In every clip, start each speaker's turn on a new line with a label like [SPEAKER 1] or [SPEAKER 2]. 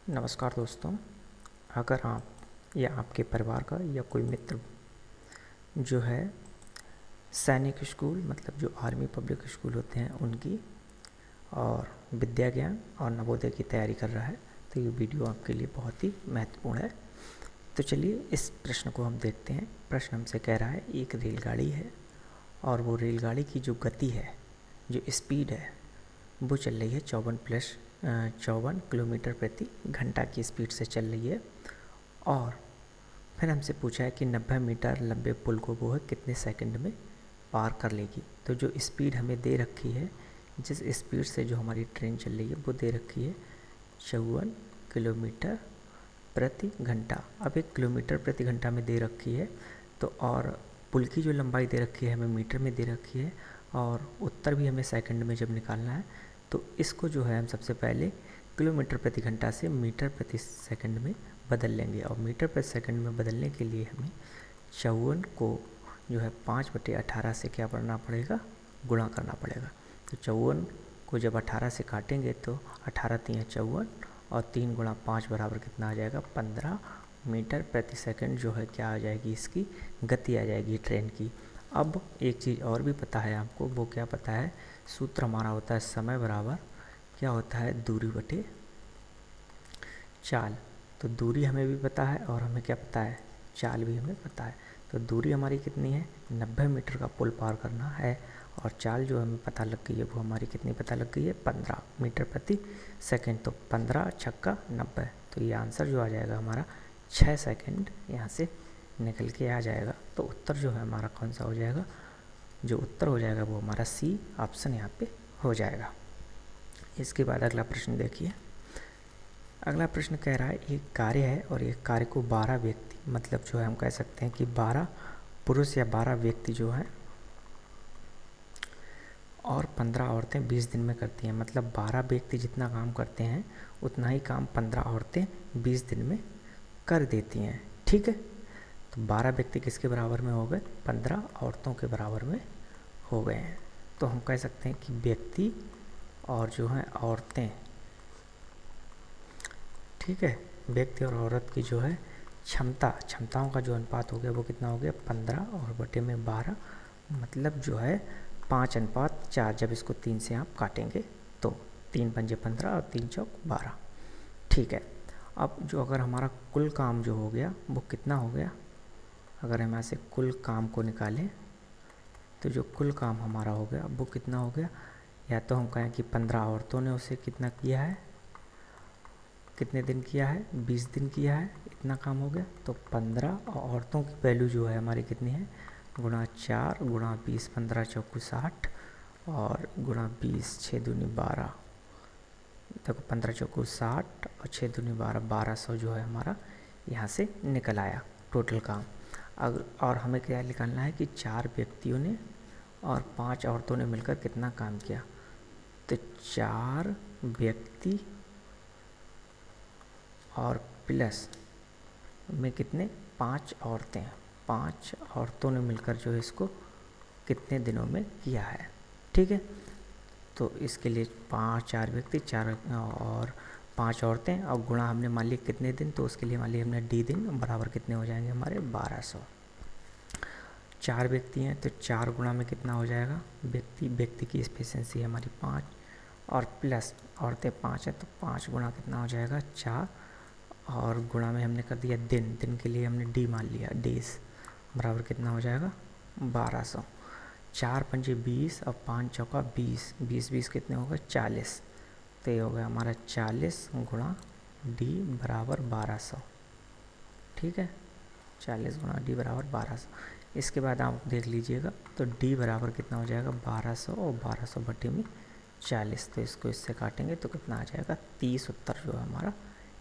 [SPEAKER 1] नमस्कार दोस्तों। अगर आप या आपके परिवार का या कोई मित्र जो है सैनिक स्कूल मतलब जो आर्मी पब्लिक स्कूल होते हैं उनकी और विद्या ज्ञान और नवोदय की तैयारी कर रहा है तो ये वीडियो आपके लिए बहुत ही महत्वपूर्ण है। तो चलिए इस प्रश्न को हम देखते हैं। प्रश्न हमसे कह रहा है एक रेलगाड़ी है और वो रेलगाड़ी की जो गति है, जो स्पीड है, वो चल रही है 54 किलोमीटर प्रति घंटा की स्पीड से चल रही है। और फिर हमसे पूछा है कि 90 मीटर लंबे पुल को वो है कितने सेकंड में पार कर लेगी। तो जो स्पीड हमें दे रखी है, जिस स्पीड से जो हमारी ट्रेन चल रही है वो दे रखी है 54 किलोमीटर प्रति घंटा। अब 1 किलोमीटर प्रति घंटा में दे रखी है तो और पुल की जो लंबाई दे रखी है हमें मीटर में दे रखी है और उत्तर भी हमें सेकंड में जब निकालना है तो इसको जो है हम सबसे पहले किलोमीटर प्रति घंटा से मीटर प्रति सेकंड में बदल लेंगे। और मीटर प्रति सेकंड में बदलने के लिए हमें 54 को जो है 5/18 से क्या करना पड़ेगा, गुणा करना पड़ेगा। तो 54 को जब 18 से काटेंगे तो 18 3 54 और 3 गुणा 5 बराबर कितना आ जाएगा, 15 मीटर प्रति सेकंड जो है क्या आ जाएगी, इसकी गति आ जाएगी ट्रेन की। अब एक चीज़ और भी पता है आपको, वो क्या पता है, सूत्र हमारा होता है समय बराबर क्या होता है, दूरी बटे चाल। तो दूरी हमें भी पता है और हमें क्या पता है, चाल भी हमें पता है। तो दूरी हमारी कितनी है, 90 मीटर का पुल पार करना है और चाल जो हमें पता लग गई है वो हमारी कितनी पता लग गई है, 15 मीटर प्रति सेकंड। तो 15 छक्का 90, तो ये आंसर जो आ जाएगा हमारा 6 सेकंड यहाँ से निकल के आ जाएगा। तो उत्तर जो है हमारा कौन सा हो जाएगा, जो उत्तर हो जाएगा वो हमारा सी ऑप्शन यहाँ पे हो जाएगा। इसके बाद अगला प्रश्न देखिए। अगला प्रश्न कह रहा है एक कार्य है और एक कार्य को 12 व्यक्ति, मतलब जो है हम कह सकते हैं कि 12 पुरुष या 12 व्यक्ति जो हैं और 15 औरतें 20 दिन में करती हैं। मतलब 12 व्यक्ति जितना काम करते हैं उतना ही काम 15 औरतें 20 दिन में कर देती हैं। ठीक है, तो 12 व्यक्ति किसके बराबर में हो गए, 15 औरतों के बराबर में हो गए हैं। तो हम कह सकते हैं कि व्यक्ति और जो हैं औरतें, ठीक है, व्यक्ति और औरत की जो है क्षमताओं का जो अनुपात हो गया वो कितना हो गया, 15 और बटे में 12, मतलब जो है 5:4। जब इसको 3 से आप काटेंगे तो 3 पंजे 15 और 3 चौक 12। ठीक है, अब जो अगर हमारा कुल काम जो हो गया वो कितना हो गया, अगर हम ऐसे कुल काम को निकालें तो जो कुल काम हमारा हो गया वो कितना हो गया, या तो हम कहें कि 15 औरतों ने उसे कितना किया है, कितने दिन किया है, 20 दिन किया है, इतना काम हो गया। तो 15 औरतों की वैल्यू जो है हमारी कितनी है, गुणा 4 गुणा 20, 15 चौकू 60 और गुणा 20, 6 दूनी 12, देखो 15 चौकू 60 और 6 दूनी 12, 1200 जो है हमारा यहाँ से निकल आया टोटल काम। और हमें क्या निकालना है कि 4 व्यक्तियों ने और 5 औरतों ने मिलकर कितना काम किया। तो 4 व्यक्ति और प्लस में कितने, 5 औरतें, 5 औरतों ने मिलकर जो है इसको कितने दिनों में किया है। ठीक है, तो इसके लिए 4 व्यक्ति 4 और 5 औरतें और गुणा हमने मान लिया कितने दिन, तो उसके लिए मान लिया हमने डी दिन बराबर कितने हो जाएंगे हमारे 1200। 4 व्यक्ति हैं तो 4 गुणा में कितना हो जाएगा, व्यक्ति की एफिशिएंसी हमारी 5 और प्लस औरतें 5 है तो 5 गुणा कितना हो जाएगा 4 और गुणा में हमने कर दिया दिन के लिए हमने डी मान लिया, डेज बराबर कितना हो जाएगा 1200। 4 पंजे 20 और 5 चौका 20, 20 कितने हो गए 40, तो ये हो गया हमारा 40 गुणा डी बराबर 1200। ठीक है, 40 गुणा डी बराबर 1200। इसके बाद आप देख लीजिएगा तो डी बराबर कितना हो जाएगा 1200 और 1200 बटे में 40, तो इसको इससे काटेंगे तो कितना आ जाएगा 30। उत्तर जो है हमारा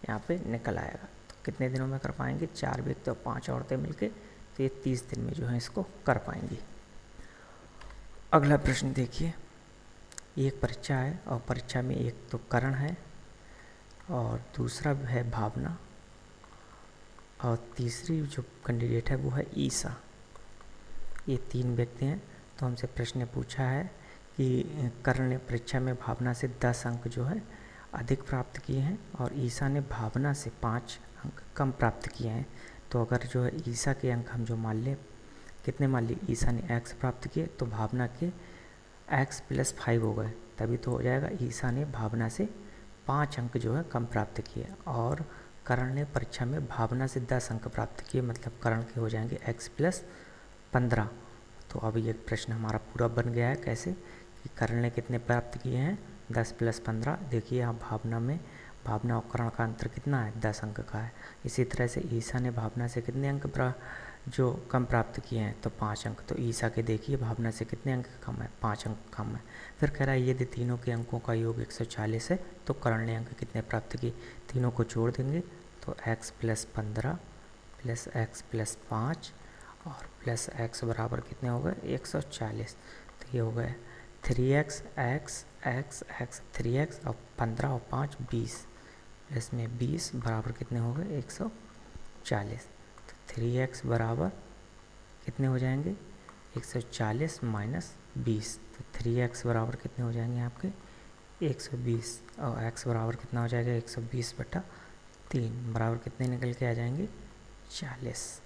[SPEAKER 1] यहाँ पे निकल आएगा। तो कितने दिनों में कर पाएंगे, 4 व्यक्ति और 5 औरतें मिलके, तो ये 30 दिन में जो है इसको कर पाएंगी। अगला प्रश्न देखिए। एक परीक्षा है और परीक्षा में एक तो करण है और दूसरा है भावना और तीसरी जो कैंडिडेट है वो है ईसा। ये 3 व्यक्ति हैं। तो हमसे प्रश्न पूछा है कि कर्ण ने परीक्षा में भावना से 10 अंक जो है अधिक प्राप्त किए हैं और ईसा ने भावना से 5 अंक कम प्राप्त किए हैं। तो अगर जो है ईसा के अंक हम जो मान लें, कितने मान लिए, ईसा ने x प्राप्त किए तो भावना के x + 5 हो गए, तभी तो हो जाएगा ईसा ने भावना से 5 अंक जो है कम प्राप्त किए। और कर्ण ने परीक्षा में भावना से 10 अंक प्राप्त किए, मतलब कर्ण के हो जाएंगे x + 15। तो अब ये प्रश्न हमारा पूरा बन गया है। कैसे कि कर्ण ने कितने प्राप्त किए हैं, 10 + 15। देखिए यहाँ भावना और कर्ण का अंतर कितना है, 10 अंक का है। इसी तरह से ईसा ने भावना से कितने अंक जो कम प्राप्त किए हैं, तो 5 अंक। तो ईसा के देखिए भावना से कितने अंक कम है, 5 अंक कम है। फिर कह रहा है यदि तीनों के अंकों का योग 140 है तो कर्ण ने अंक कितने प्राप्त किए, तीनों को जोड़ देंगे तो x + 15 + x + 5 और प्लस x बराबर कितने हो गए, 140। तो ये हो गए 3x x x x 3x और 15 और 5 20, इसमें 20 बराबर कितने हो गए, 140। तो 3x बराबर कितने हो जाएंगे, 140 - 20। तो 3x बराबर कितने हो जाएंगे आपके, 120 और x बराबर कितना हो जाएगा, 120/3 बराबर कितने निकल के आ जाएंगे, 40।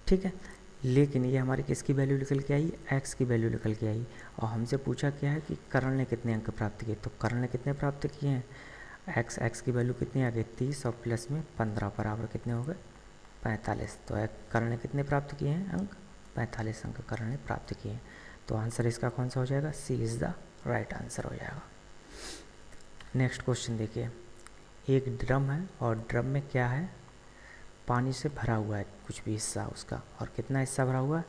[SPEAKER 1] ठीक है, लेकिन ये हमारी किसकी वैल्यू निकल के आई, x की वैल्यू निकल के आई। और हमसे पूछा क्या है कि कर्ण ने कितने अंक प्राप्त किए, तो कर्ण ने कितने प्राप्त किए हैं, x की वैल्यू कितनी आ गई, 30 और प्लस में 15 बराबर कितने हो गए, 45। तो कर्ण ने कितने प्राप्त किए हैं अंक, 45 अंक कर्ण ने प्राप्त किए हैं। तो आंसर इसका कौन सा हो जाएगा, सी इज़ द राइट आंसर हो जाएगा। नेक्स्ट क्वेश्चन देखिए, एक ड्रम है और ड्रम में क्या है, पानी से भरा हुआ है कुछ भी हिस्सा उसका, और कितना हिस्सा भरा हुआ है,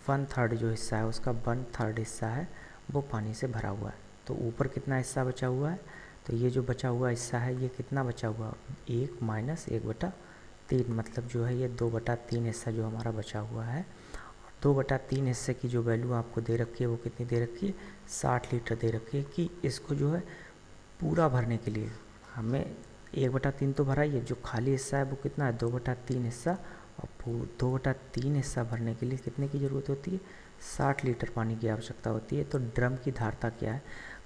[SPEAKER 1] 1/3 जो हिस्सा है उसका 1/3 हिस्सा है वो पानी से भरा हुआ है। तो ऊपर कितना हिस्सा बचा हुआ है, तो ये जो बचा हुआ हिस्सा है ये कितना बचा हुआ, 1 - 1/3, मतलब जो है ये 2/3 हिस्सा जो हमारा बचा हुआ है। 2/3 हिस्से की जो वैल्यू आपको दे रखी है वो कितनी दे रखी है, 60 लीटर दे रखी है। कि इसको जो है पूरा भरने के लिए हमें 1/3 तो भरा ही है, जो खाली हिस्सा है वो कितना है, 2/3 हिस्सा, और 2/3 हिस्सा भरने के लिए कितने की ज़रूरत होती है, 60 लीटर पानी की आवश्यकता होती है। तो ड्रम की धारता क्या है,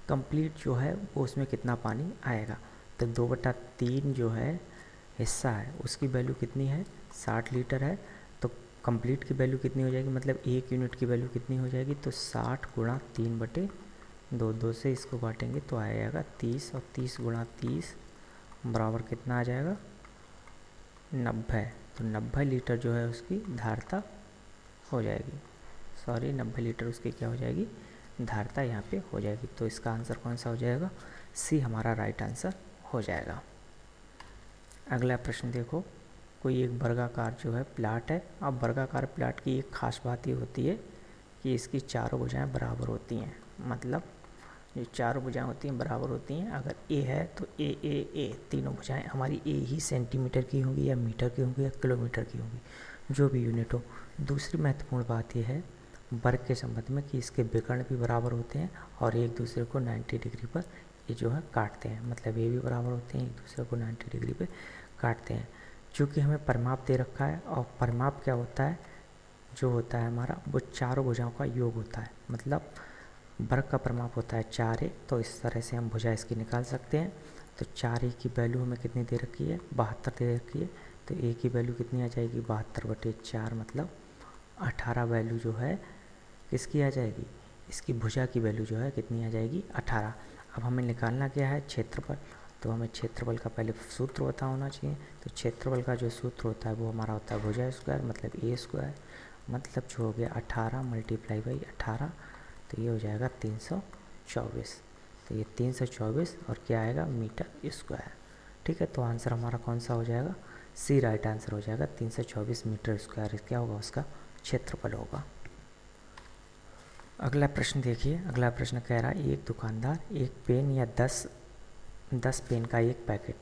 [SPEAKER 1] कंप्लीट जो है वो उसमें कितना पानी आएगा, तो 2/3 जो है हिस्सा है उसकी वैल्यू कितनी है, 60 लीटर है। तो कंप्लीट की वैल्यू कितनी हो जाएगी, मतलब 1 यूनिट की वैल्यू कितनी हो जाएगी, तो 60 × 3/2, 2 से इसको बांटेंगे तो आ जाएगा 30, और 30 × 30 बराबर कितना आ जाएगा, 90। तो 90 लीटर जो है उसकी धारता हो जाएगी, 90 लीटर उसकी क्या हो जाएगी, धारता यहाँ पे हो जाएगी। तो इसका आंसर कौन सा हो जाएगा, सी हमारा राइट आंसर हो जाएगा। अगला प्रश्न देखो, कोई एक वर्गाकार जो है प्लाट है। अब वर्गाकार प्लाट की एक खास बात ये होती है कि इसकी चारों भुजाएं बराबर होती हैं, मतलब जो चारों भुजाएं होती हैं बराबर होती हैं। अगर ए है तो ए तीनों भुजाएं हमारी ए ही सेंटीमीटर की होंगी या मीटर की होंगी या किलोमीटर की होंगी, जो भी यूनिट हो। दूसरी महत्वपूर्ण बात यह है वर्ग के संबंध में कि इसके विकर्ण भी बराबर होते हैं और एक दूसरे को 90 डिग्री पर ये जो है काटते हैं, मतलब ये भी बराबर होते हैं, एक दूसरे को 90 डिग्री पे काटते हैं। चूँकि हमें परिमाप दे रखा है, और परिमाप क्या होता है, जो होता है हमारा वो चारों भुजाओं का योग होता है, मतलब वर्ग का परिमाप होता है 4a। तो इस तरह से हम भुजा इसकी निकाल सकते हैं। तो 4a की वैल्यू हमें कितनी दे रखी है, 72 दे रखी है। तो a की वैल्यू कितनी आ जाएगी, 72/4, मतलब 18 वैल्यू जो है किसकी आ जाएगी, इसकी भुजा की वैल्यू जो है कितनी आ जाएगी, 18। अब हमें निकालना क्या है, क्षेत्रफल। तो हमें क्षेत्रफल का पहले सूत्र पता होना चाहिए। तो क्षेत्रफल का जो सूत्र होता है वो हमारा होता है भुजा स्क्वायर, मतलब a², मतलब जो हो गया 18 × 18, तो ये हो जाएगा 324। तो ये 324 और क्या आएगा, मीटर स्क्वायर। ठीक है, तो आंसर हमारा कौन सा हो जाएगा, सी राइट आंसर हो जाएगा, 324 मीटर स्क्वायर क्या होगा, उसका क्षेत्रफल होगा। अगला प्रश्न देखिए, अगला प्रश्न कह रहा है एक दुकानदार एक पेन या 10 पेन का एक पैकेट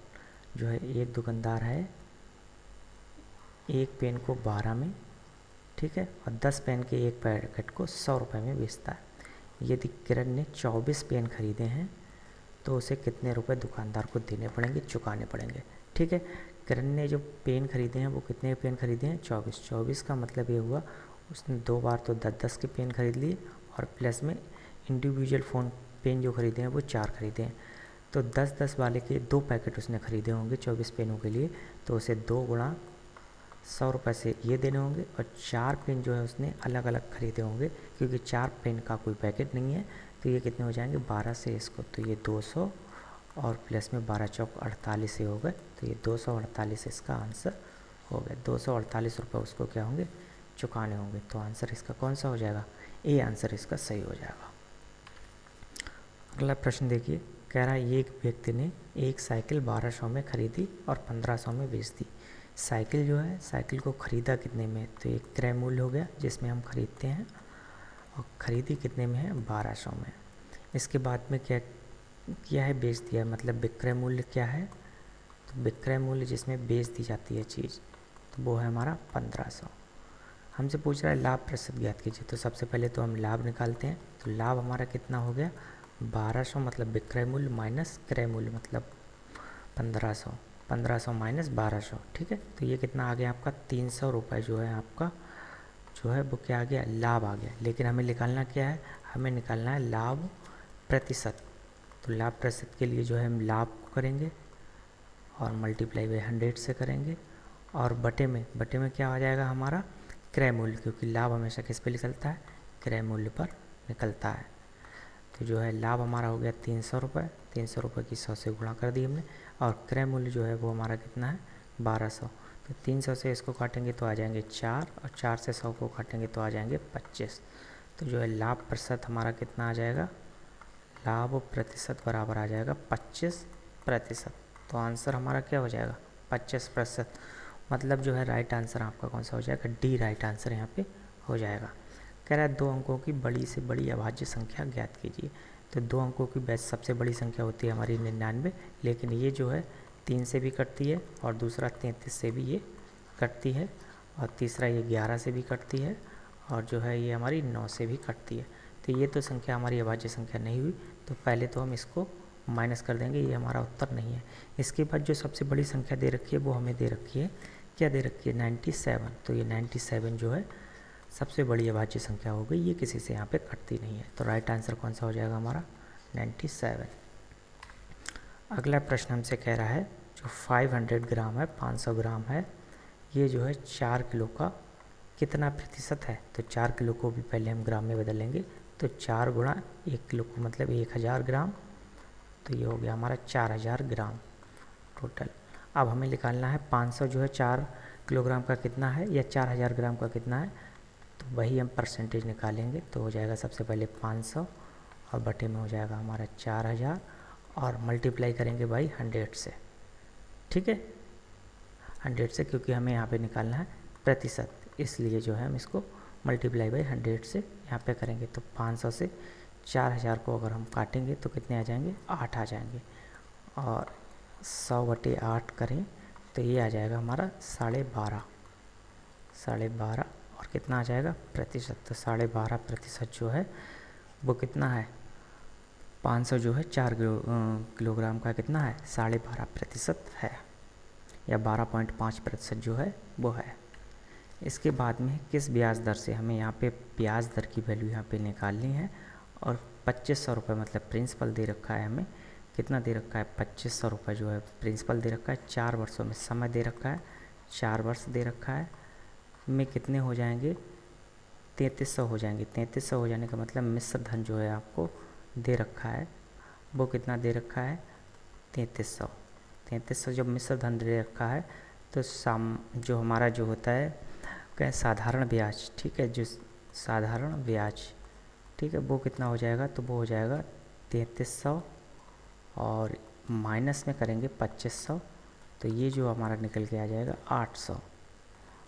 [SPEAKER 1] जो है, एक दुकानदार है एक पेन को 12 में, ठीक है, और 10 पेन के एक पैकेट को 100 रुपये में बेचता है। यदि किरण ने 24 पेन खरीदे हैं तो उसे कितने रुपए दुकानदार को देने पड़ेंगे, चुकाने पड़ेंगे। ठीक है, किरण ने जो पेन खरीदे हैं वो कितने पेन खरीदे हैं, 24 का मतलब ये हुआ उसने 2 बार तो 10 के पेन खरीद लिए, और प्लस में इंडिविजुअल पेन जो खरीदे हैं वो 4 खरीदे हैं। तो 10-10 वाले के 2 पैकेट उसने ख़रीदे होंगे 24 पेनों के लिए, तो उसे 2 गुणा 100 रुपये से ये देने होंगे, और 4 पेन जो है उसने अलग अलग ख़रीदे होंगे, क्योंकि 4 पेन का कोई पैकेट नहीं है, तो ये कितने हो जाएंगे 12 से इसको, तो ये 200 और प्लस में 12 चौक 48 हो गए, तो ये 248 इसका आंसर हो गया। 248 रुपये उसको क्या होंगे, चुकाने होंगे। तो आंसर इसका कौन सा हो जाएगा, ए आंसर इसका सही हो जाएगा। अगला प्रश्न देखिए, कह रहा है एक व्यक्ति ने एक साइकिल 1200 में खरीदी और 1500 में बेच दी। साइकिल जो है, साइकिल को ख़रीदा कितने में, तो एक क्रय मूल्य हो गया जिसमें हम खरीदते हैं, और ख़रीदी कितने में है 1200 में। इसके बाद में क्या किया है, बेच दिया है, मतलब विक्रय मूल्य क्या है, तो विक्रय मूल्य जिसमें बेच दी जाती है चीज़, तो वो है हमारा 1500। हमसे पूछ रहा है लाभ प्रतिशत ज्ञात कीजिए, तो सबसे पहले तो हम लाभ निकालते हैं। तो लाभ हमारा कितना हो गया 1200, मतलब विक्रय मूल्य माइनस क्रय मूल्य मतलब 1500, 1500 माइनस 1200, ठीक है। तो ये कितना आ गया आपका 300 रुपये जो है आपका जो है वो क्या आ गया, लाभ आ गया। लेकिन हमें निकालना क्या है, हमें निकालना है लाभ प्रतिशत। तो लाभ प्रतिशत के लिए जो है हम लाभ को करेंगे और मल्टीप्लाई बाई 100 से करेंगे, और बटे में क्या आ जाएगा हमारा क्रय मूल्य, क्योंकि लाभ हमेशा किस पे निकलता है, क्रय मूल्य पर निकलता है। तो जो है लाभ हमारा हो गया 300 रुपये, 300 रुपये की 100 से गुणा कर दी हमने, और क्रय मूल्य जो है वो हमारा कितना है 1200। तो 300 से इसको काटेंगे तो आ जाएंगे 4, और 4 से 100 को काटेंगे तो आ जाएंगे 25। तो जो है लाभ प्रतिशत हमारा कितना आ जाएगा, लाभ प्रतिशत बराबर आ जाएगा 25%। तो आंसर हमारा क्या हो जाएगा 25%, मतलब जो है राइट आंसर आपका कौन सा हो जाएगा, डी राइट आंसर यहाँ पे हो जाएगा। कह रहा है 2 अंकों की बड़ी से बड़ी अभाज्य संख्या ज्ञात कीजिए। तो 2 अंकों की सबसे बड़ी संख्या होती है हमारी 99, लेकिन ये जो है 3 से भी कटती है, और दूसरा 33 से भी ये कटती है, और तीसरा ये 11 से भी कटती है, और जो है ये हमारी 9 से भी कटती है। तो ये तो संख्या हमारी अभाज्य संख्या नहीं हुई, तो पहले तो हम इसको माइनस कर देंगे, ये हमारा उत्तर नहीं है। इसके बाद जो सबसे बड़ी संख्या दे रखी है वो हमें दे रखी है, क्या दे रखी है 97। तो ये 97 जो है सबसे बड़ी अभाज्य संख्या हो गई, ये किसी से यहाँ पे कटती नहीं है। तो राइट आंसर कौन सा हो जाएगा हमारा 97। अगला प्रश्न हमसे कह रहा है जो 500 ग्राम है, 500 ग्राम है, ये जो है 4 किलो का कितना प्रतिशत है। तो 4 किलो को भी पहले हम ग्राम में बदलेंगे, तो 4 गुणा 1 किलो को मतलब 1000 ग्राम, तो ये हो गया हमारा 4000 ग्राम टोटल। अब हमें निकालना है 500 जो है 4 किलोग्राम का कितना है, या 4000 ग्राम का कितना है, तो वही हम परसेंटेज निकालेंगे। तो हो जाएगा सबसे पहले 500 और बटे में हो जाएगा हमारा 4000, और मल्टीप्लाई करेंगे बाई 100 से, ठीक है 100 से, क्योंकि हमें यहाँ पे निकालना है प्रतिशत, इसलिए जो है हम इसको मल्टीप्लाई बाई 100 से यहाँ पे करेंगे। तो 500 से 4000 को अगर हम काटेंगे तो कितने आ जाएंगे, 8 आ जाएंगे, और 100/8 करें तो ये आ जाएगा हमारा 12.5, और कितना आ जाएगा प्रतिशत। तो 12.5% जो है वो कितना है, 500 जो है 4 किलोग्राम का कितना है 12.5% है, या 12.5% जो है वो है। इसके बाद में किस ब्याज दर से, हमें यहाँ पे ब्याज दर की वैल्यू यहाँ पे निकालनी है, और 2500 रुपये मतलब प्रिंसिपल दे रखा है, हमें कितना दे रखा है 2500 रुपये जो है प्रिंसिपल दे रखा है, 4 वर्षों में समय दे रखा है, 4 वर्ष दे रखा है, में कितने हो जाएंगे 3300 हो जाएंगे। 3300 हो जाने का मतलब मिश्र धन जो है आपको दे रखा है, वो कितना दे रखा है 3300 जब मिश्र धन दे रखा है, तो जो हमारा जो होता है क्या साधारण ब्याज, ठीक है, जो साधारण ब्याज, ठीक है, वो कितना हो जाएगा, तो वो हो जाएगा 3300 और माइनस में करेंगे 2500, तो ये जो हमारा निकल के आ जाएगा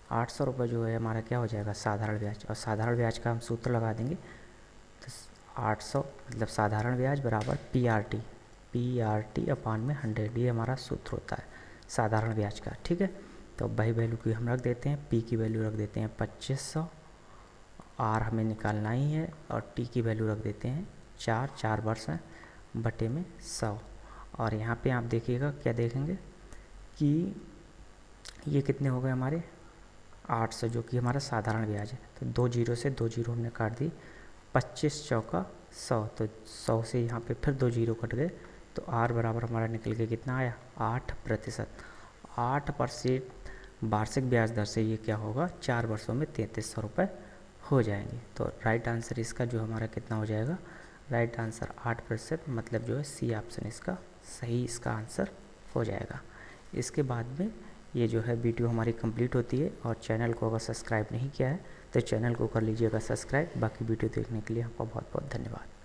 [SPEAKER 1] 800 रुपये जो है हमारा क्या हो जाएगा साधारण ब्याज। और साधारण ब्याज का हम सूत्र लगा देंगे, तो 800 मतलब साधारण ब्याज बराबर PRT अपान में 100, ये हमारा सूत्र होता है साधारण ब्याज का, ठीक है। तो वही वैल्यू की हम रख देते हैं, P की वैल्यू रख देते हैं 2500, R हमें निकालना ही है, और T की वैल्यू रख देते हैं 4 वर्ष हैं बटे में 100। और यहाँ पे आप देखिएगा क्या देखेंगे कि ये कितने हो गए हमारे 800 जो कि हमारा साधारण ब्याज है। तो 2 जीरो से 2 जीरो हमने काट दी, 25 चौका 100, तो 100 से यहाँ पे फिर 2 जीरो कट गए, तो आर बराबर हमारा निकल के कितना आया 8%। 8% वार्षिक ब्याज दर से ये क्या होगा 4 वर्षों में 3300 रुपये हो जाएंगे। तो राइट आंसर इसका जो हमारा कितना हो जाएगा, राइट आंसर 8%, मतलब जो है सी ऑप्शन इसका सही इसका आंसर हो जाएगा। इसके बाद में ये जो है वीडियो हमारी कंप्लीट होती है, और चैनल को अगर सब्सक्राइब नहीं किया है तो चैनल को कर लीजिएगा सब्सक्राइब। बाकी वीडियो देखने के लिए आपका बहुत बहुत धन्यवाद।